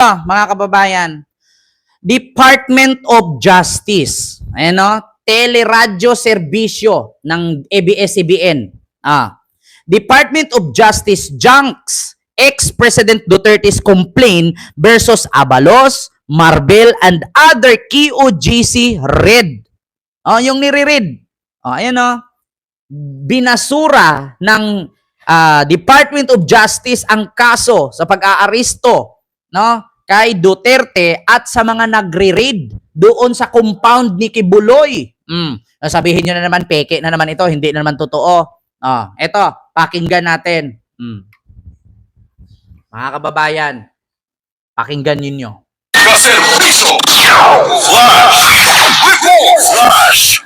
Mga kababayan, Department of Justice, ayan o, Teleradyo Serbisyo ng ABS-CBN. Department of Justice junks ex-President Duterte's complaint versus Abalos, Marbel, and other QOGC Red. Yung nire-read. Ayan o, binasura ng Department of Justice ang kaso sa pag-aaresto, no, kay Duterte at sa mga nagre-raid doon sa compound ni Kibuloy. Sabihin nyo na naman, peke na naman ito, hindi na naman totoo. Ito, pakinggan natin. Mga kababayan, pakinggan ninyo. Kaserbiso!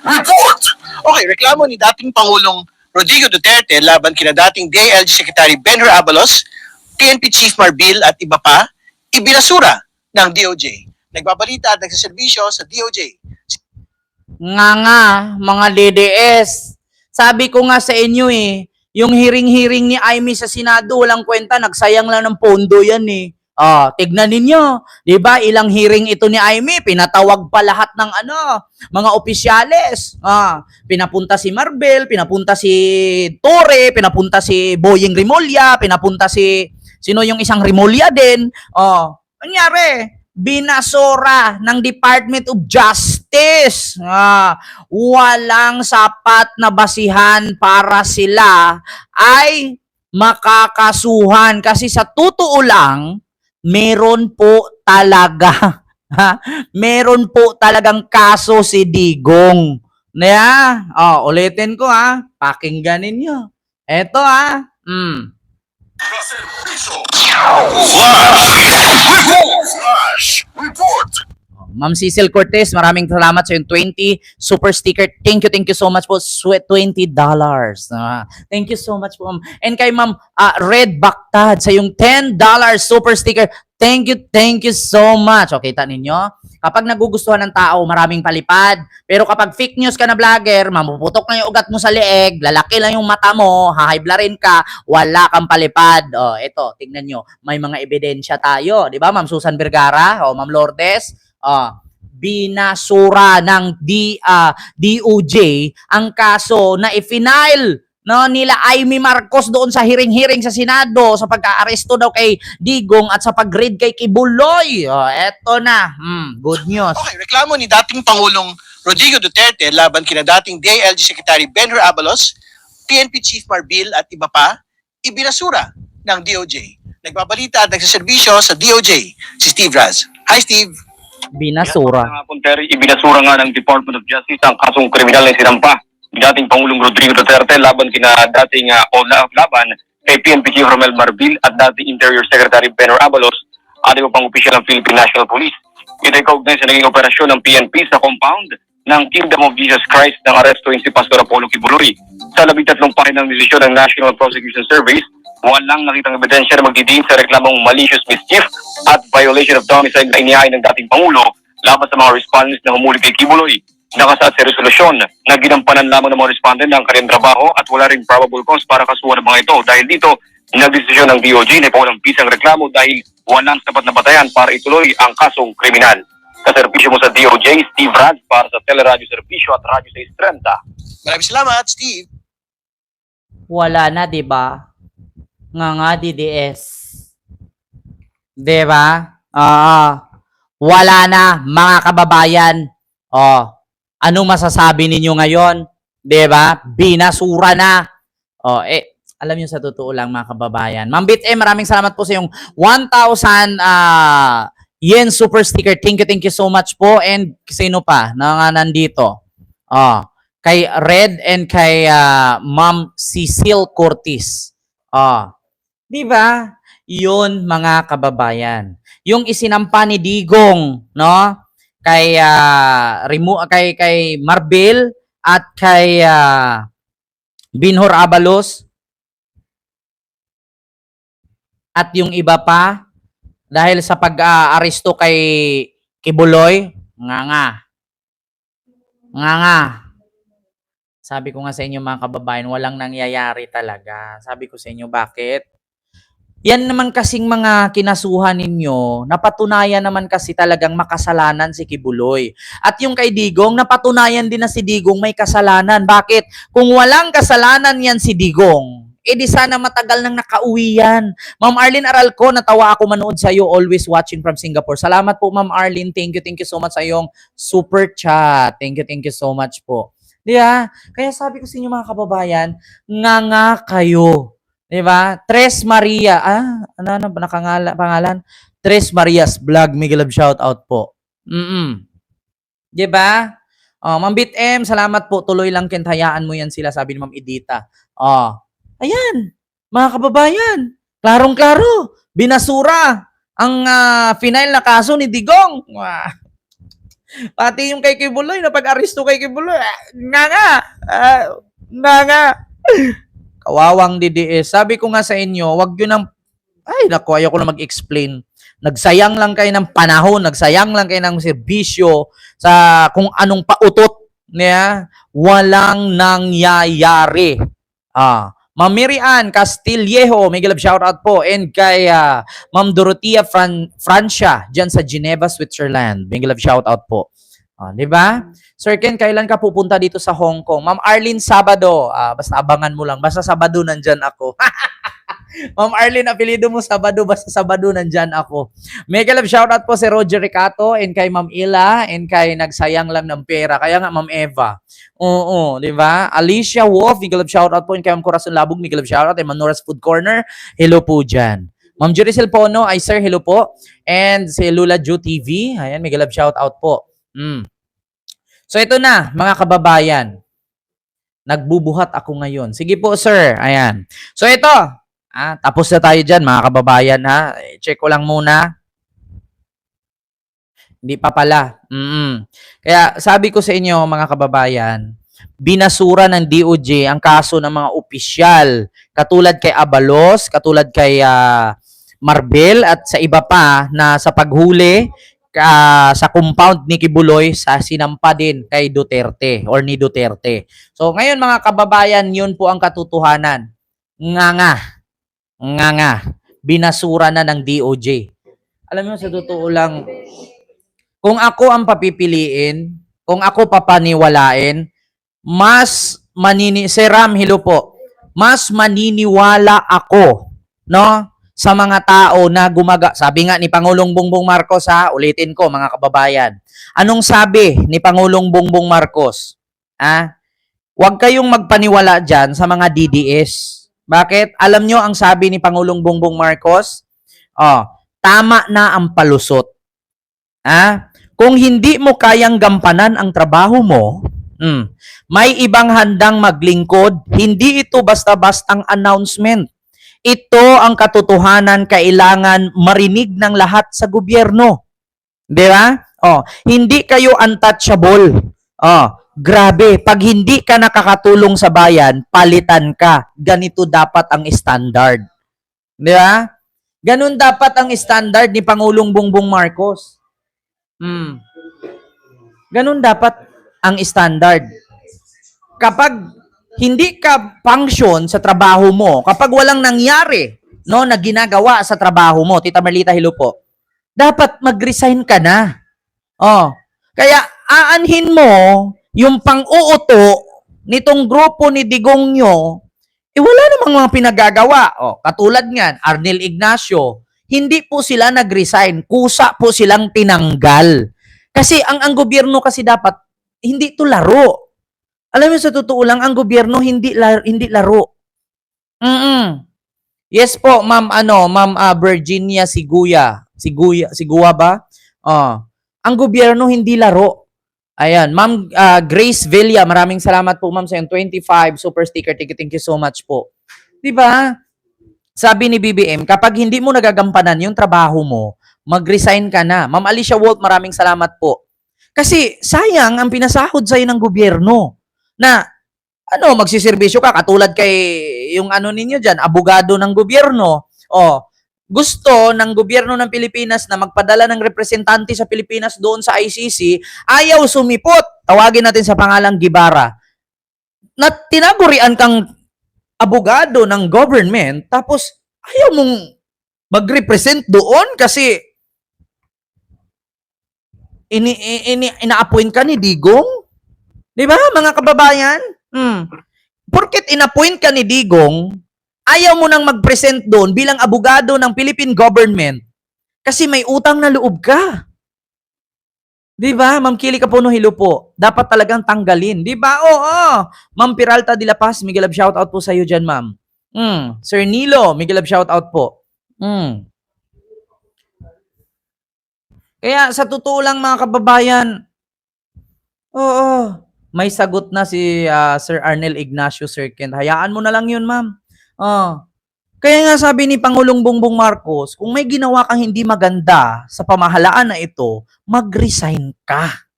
Report! Okay, reklamo ni dating Pangulong Rodrigo Duterte laban kina dating DILG Secretary Benhur Abalos, PNP Chief Marbil at iba pa, ibinasura ng DOJ. Nagbabalita at nagsaserbisyo sa DOJ. Nga, mga DDS. Sabi ko nga sa inyo yung hearing-hearing ni Amy sa Senado, walang kwenta, nagsayang lang ng pondo yan tignan ninyo, 'di ba? Ilang hearing ito ni Amy, pinatawag pa lahat ng mga opisyales. Pinapunta si Marbel, pinapunta si Torre, pinapunta si Boying Rimulya, pinapunta si sino yung isang Rimulya din. Nangyari, binasura ng Department of Justice. Walang sapat na basihan para sila ay makakasuhan kasi sa totoo lang meron po talaga meron po talagang kaso si Digong. Ulitin ko pakinggan ninyo. Eto Report! Ma'am Cecil Cortez, maraming salamat sa yung 20 super sticker. Thank you so much po. Sweat $20. Thank you so much po, ma'am. And kay ma'am Red Bactad sa yung $10 super sticker. Thank you so much. Okay, kita ninyo? Kapag nagugustuhan ng tao, maraming palipad. Pero kapag fake news ka na vlogger, mamuputok na yung ugat mo sa leeg, lalaki lang yung mata mo, hahiblarin ka, wala kang palipad. Ito, tingnan nyo. May mga ebidensya tayo. Di ba, Ma'am Susan Vergara? Ma'am Lourdes? Binasura ng DOJ ang kaso na i-final nila Amy Marcos doon sa hearing sa Senado sa pagka-aresto daw kay Digong at sa pag-raid kay Kibuloy. Eto na. Good news. Okay, reklamo ni dating Pangulong Rodrigo Duterte laban kina dating DILG Secretary Benhur Abalos, PNP Chief Marbil at iba pa, ibinasura ng DOJ. Nagbabalita at nagsaserbisyo sa DOJ si Steve Raz. Hi Steve! Binasura. Ibinasura nga ng Department of Justice ang kasong kriminal na sinampa ni dating Pangulong Rodrigo Duterte laban kina dating laban kay PNP Chief Romel Marbil at dating Interior Secretary Benhur Abalos at iba pang opisyal ng Philippine National Police. Ito ay kaugnay sa naging operasyon ng PNP sa compound ng Kingdom of Jesus Christ ng arestuin si Pastor Apollo Kibuloy. Sa 13 pahinang desisyon ng National Prosecution Service, walang nakitang ebidensya na magdidiin sa reklamong malicious mischief at violation of domicile na inihain ng dating Pangulo laban sa mga respondents na humuli kay Kibuloy. Nakasaad sa resolusyon na ginampanan lamang ng mga respondent ng kanilang trabaho at wala rin probable cause para kasuhan ng mga ito. Dahil dito, nagdesisyon ng DOJ na ipawalang pisang reklamo dahil walang sapat na batayan para ituloy ang kasong kriminal. Kaservisyo mo sa DOJ, Steve Raz para sa Teleradyo Serbisyo at Radyo 630. Maraming salamat, Steve! Wala na, di ba? Nga DDS. Di ba? Wala na, mga kababayan. Anong masasabi ninyo ngayon? Di ba? Binasura na. Alam niyo sa totoo lang, mga kababayan. Ma'am Bit maraming salamat po sa yung 1,000 yen super sticker. Thank you so much po. And sino pa na nandito? Kay Red and kay Ma'am Cecil Cortez. Di ba? Yun, mga kababayan. Yung isinampa ni Digong, no? Kay kay Marbil at kay Benhur Abalos at yung iba pa dahil sa pag-aresto kay Kibuloy, nga. Sabi ko nga sa inyo, mga kababayan, walang nangyayari talaga. Sabi ko sa inyo, bakit? Yan naman kasing mga kinasuhan ninyo, napatunayan naman kasi talagang makasalanan si Kibuloy. At yung kay Digong, napatunayan din na si Digong may kasalanan. Bakit? Kung walang kasalanan yan si Digong, di sana matagal nang nakauwi yan. Ma'am Arlene Aralco, natawa ako manood sa iyo, always watching from Singapore. Salamat po, Ma'am Arlene. Thank you so much sa iyong super chat. Thank you so much po. Di ba? Kaya sabi ko sa inyo mga kababayan, nga kayo. Di ba? Tres Maria. Ano pangalan? Tres Marias Vlog. Miguel Love shout out po. Di ba? Ma'am Bit M, salamat po. Tuloy lang kintayaan mo yan sila, sabi ni Ma'am Edita. Ayan, mga kababayan. Klarong-klaro. Binasura ang final na kaso ni Digong. Pati yung kay Kibuloy, napag-aristo kay Kibuloy. Nga. Kawawang DDS. Sabi ko nga sa inyo, wag yun ang... Ay, naku, ayoko na mag-explain. Nagsayang lang kayo ng panahon, nagsayang lang kayo ng serbisyo sa kung anong pautot niya. Walang nangyayari. Ma'am Mary Ann Castillejo, may galab shoutout po. And kay Ma'am Dorothea Francia, dyan sa Geneva, Switzerland. May galab shoutout po. Di ba? Sir Ken, kailan ka pupunta dito sa Hong Kong? Ma'am Arlene, Sabado. Basta abangan mo lang. Basta Sabado nandyan ako. Ma'am Arlene, apelido mo Sabado. Basta Sabado nandyan ako. Mega love shoutout po si Roger Ricato and kay Ma'am Ila and kay nagsayang lang ng pera. Kaya nga Ma'am Eva. Oo, di ba? Alicia Wolf, mega love shoutout po and kay Ma'am Corazon Labog, mega love shoutout. And Manoras Food Corner, hello po dyan. Ma'am Juricel Pono, ay sir, hello po. And si Lula Ju TV, ayan, mega love shoutout po. So ito na, mga kababayan. Nagbubuhat ako ngayon. Sige po, sir. Ayan. So ito, tapos na tayo dyan, mga kababayan. Check ko lang muna. Hindi pa pala. Kaya sabi ko sa inyo, mga kababayan, binasura ng DOJ ang kaso ng mga opisyal. Katulad kay Abalos, katulad kay Marbel, at sa iba pa na sa paghuli sa compound ni Kibuloy sa sinampa din kay Duterte or ni Duterte. So ngayon mga kababayan, yun po ang katotohanan. Nga. Binasura na ng DOJ. Alam mo, sa totoo lang, kung ako ang papipiliin, kung ako papaniwalain, Sir Ram, hello po, mas maniniwala ako, no? Sa mga tao na sabi nga ni Pangulong Bongbong Marcos, ulitin ko mga kababayan. Anong sabi ni Pangulong Bongbong Marcos? Huwag kayong magpaniwala dyan sa mga DDS. Bakit? Alam nyo ang sabi ni Pangulong Bongbong Marcos? Tama na ang palusot. Kung hindi mo kayang gampanan ang trabaho mo, may ibang handang maglingkod, hindi ito basta-bastang announcement. Ito ang katotohanan, kailangan marinig ng lahat sa gobyerno. Di ba? Hindi kayo untouchable. Grabe, pag hindi ka nakakatulong sa bayan, palitan ka. Ganito dapat ang standard. Di ba? Ganun dapat ang standard ni Pangulong Bongbong Marcos. Ganun dapat ang standard. Kapag hindi ka function sa trabaho mo, kapag walang nangyari, no, na ginagawa sa trabaho mo, Tita Marlita, hello po, dapat mag-resign ka na. Kaya aanhin mo yung pang-uuto nitong grupo ni Digong nyo, wala namang mga pinagagawa. Katulad nga, Arnel Ignacio, hindi po sila nag-resign, kusa po silang tinanggal. Kasi ang gobyerno kasi dapat, hindi to laro. Alam mo, sa totoo lang, ang gobyerno hindi laro. Yes po, Ma'am Virginia Sigua ba? Ang gobyerno hindi laro. Ayan, Ma'am Grace Villa, maraming salamat po ma'am sa 25 super sticker. Thank you so much po. 'Di ba? Sabi ni BBM, kapag hindi mo nagagampanan yung trabaho mo, mag-resign ka na. Ma'am Alicia Walt, maraming salamat po. Kasi sayang ang pinasahod sa'yo ng gobyerno. Na magsiservisyo ka katulad kay yung ninyo diyan, abogado ng gobyerno. Gusto ng gobyerno ng Pilipinas na magpadala ng representante sa Pilipinas doon sa ICC, ayaw sumipot. Tawagin natin sa pangalang Gibara. Na tinagurian kang abogado ng government, tapos ayaw mong mag-represent doon kasi ina-appoint ka ni Digong? Di ba, mga kababayan? Porket in-appoint ka ni Digong, ayaw mo nang mag-present doon bilang abogado ng Philippine government kasi may utang na loob ka. Di ba, Ma'am Kili Kapuno Hilupo? Dapat talagang tanggalin. Di ba? Oo. Ma'am Peralta de la Paz, Miguel Love shoutout po sa iyo dyan, ma'am. Sir Nilo, Miguel Love shoutout po. Kaya sa totoo lang mga kababayan, oo, may sagot na si Sir Arnel Ignacio Sir Ken. Hayaan mo na lang yun, ma'am. Kaya nga sabi ni Pangulong Bongbong Marcos, kung may ginawa kang hindi maganda sa pamahalaan na ito, mag-resign ka.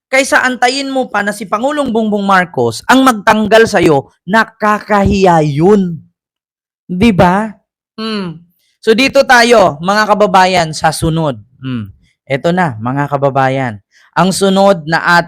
Kaysa antayin mo pa na si Pangulong Bongbong Marcos ang magtanggal sa'yo, nakakahiya yun. Di ba? So dito tayo, mga kababayan, sa sunod. Ito na, mga kababayan. Ang sunod na